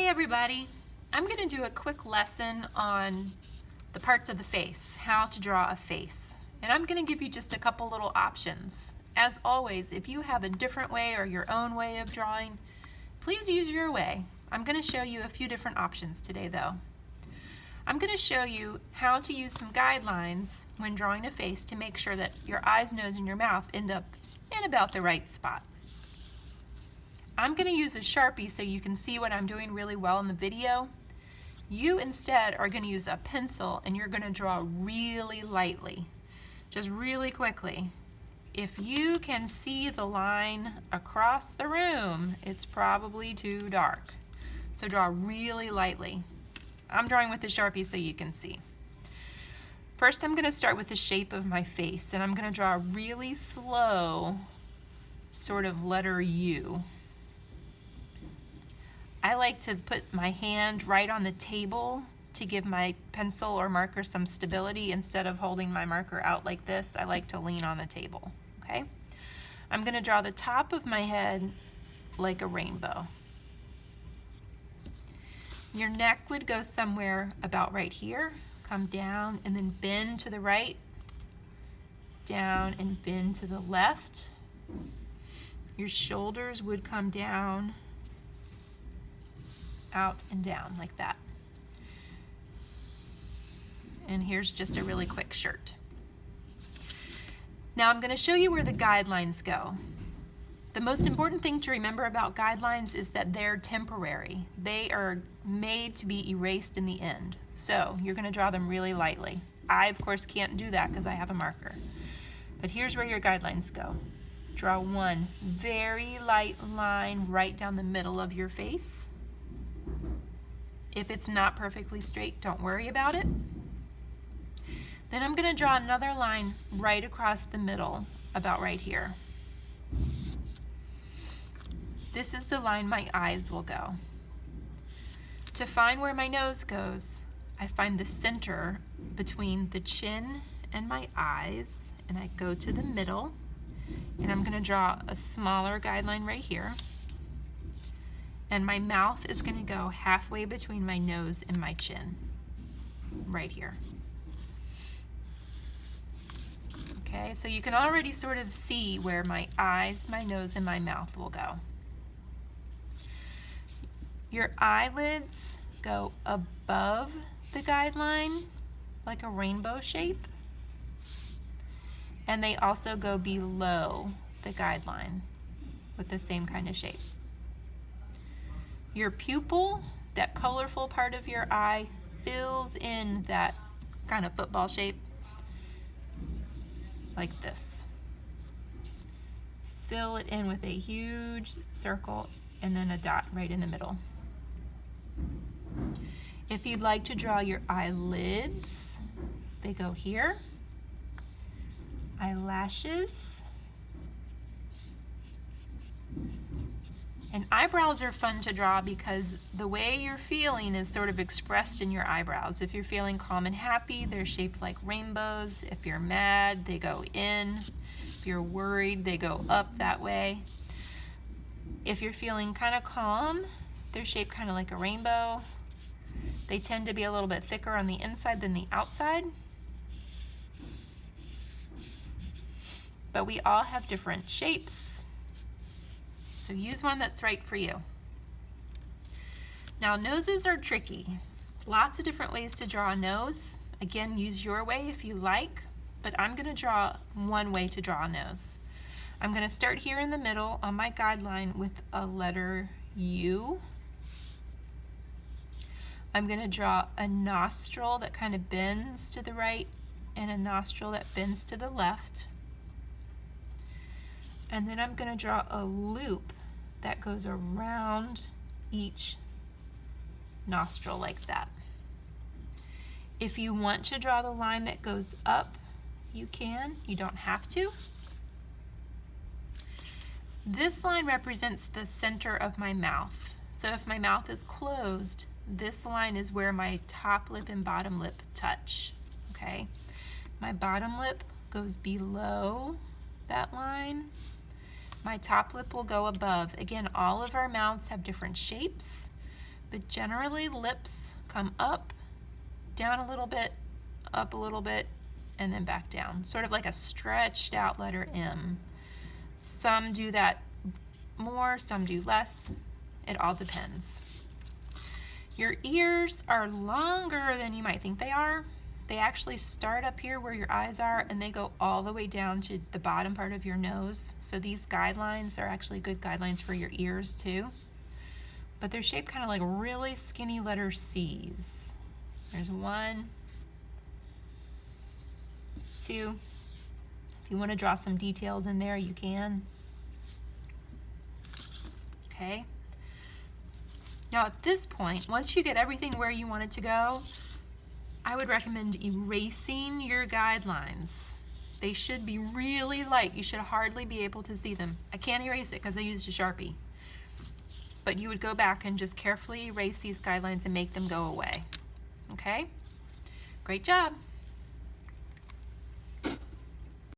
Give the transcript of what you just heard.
Hey everybody, I'm going to do a quick lesson on the parts of the face, how to draw a face. And I'm going to give you just a couple little options. As always, if you have a different way or your own way of drawing, please use your way. I'm going to show you a few different options today though. I'm going to show you how to use some guidelines when drawing a face to make sure that your eyes, nose, and your mouth end up in about the right spot. I'm going to use a Sharpie so you can see what I'm doing really well in the video. You instead are going to use a pencil and you're going to draw really lightly, just really quickly. If you can see the line across the room, it's probably too dark. So draw really lightly. I'm drawing with the Sharpie so you can see. First I'm going to start with the shape of my face and I'm going to draw a really slow sort of letter U. I like to put my hand right on the table to give my pencil or marker some stability. Instead of holding my marker out like this, I like to lean on the table, okay? I'm going to draw the top of my head like a rainbow. Your neck would go somewhere about right here, come down and then bend to the right, down and bend to the left. Your shoulders would come down, out and down like that. And here's just a really quick shirt. Now I'm going to show you where the guidelines go. The most important thing to remember about guidelines is that they're temporary. They are made to be erased in the end. So you're going to draw them really lightly. I of course can't do that because I have a marker. But here's where your guidelines go. Draw one very light line right down the middle of your face. If it's not perfectly straight, don't worry about it. Then I'm going to draw another line right across the middle, about right here. This is the line my eyes will go. To find where my nose goes, I find the center between the chin and my eyes, and I go to the middle, and I'm going to draw a smaller guideline right here. And my mouth is going to go halfway between my nose and my chin, right here. Okay, so you can already sort of see where my eyes, my nose, and my mouth will go. Your eyelids go above the guideline, like a rainbow shape. And they also go below the guideline with the same kind of shape. Your pupil, that colorful part of your eye, fills in that kind of football shape like this. Fill it in with a huge circle and then a dot right in the middle. If you'd like to draw your eyelids, they go here. Eyelashes. And eyebrows are fun to draw because the way you're feeling is sort of expressed in your eyebrows. If you're feeling calm and happy, they're shaped like rainbows. If you're mad, they go in. If you're worried, they go up that way. If you're feeling kind of calm, they're shaped kind of like a rainbow. They tend to be a little bit thicker on the inside than the outside. But we all have different shapes. So use one that's right for you. Now noses are tricky. Lots of different ways to draw a nose. Again, use your way if you like, but I'm going to draw one way to draw a nose. I'm going to start here in the middle on my guideline with a letter U. I'm going to draw a nostril that kind of bends to the right and a nostril that bends to the left. And then I'm going to draw a loop that goes around each nostril like that. If you want to draw the line that goes up, you can. You don't have to. This line represents the center of my mouth. So if my mouth is closed, this line is where my top lip and bottom lip touch. Okay? My bottom lip goes below that line. My top lip will go above. Again, all of our mouths have different shapes, but generally lips come up, down a little bit, up a little bit, and then back down. Sort of like a stretched out letter M. Some do that more, some do less. It all depends. Your ears are longer than you might think they are. They actually start up here where your eyes are and they go all the way down to the bottom part of your nose. So these guidelines are actually good guidelines for your ears too. But they're shaped kind of like really skinny letter C's. There's 1, 2. If you want to draw some details in there, you can. Okay. Now at this point, once you get everything where you want it to go, I would recommend erasing your guidelines. They should be really light. You should hardly be able to see them. I can't erase it because I used a Sharpie. But you would go back and just carefully erase these guidelines and make them go away. Okay? Great job.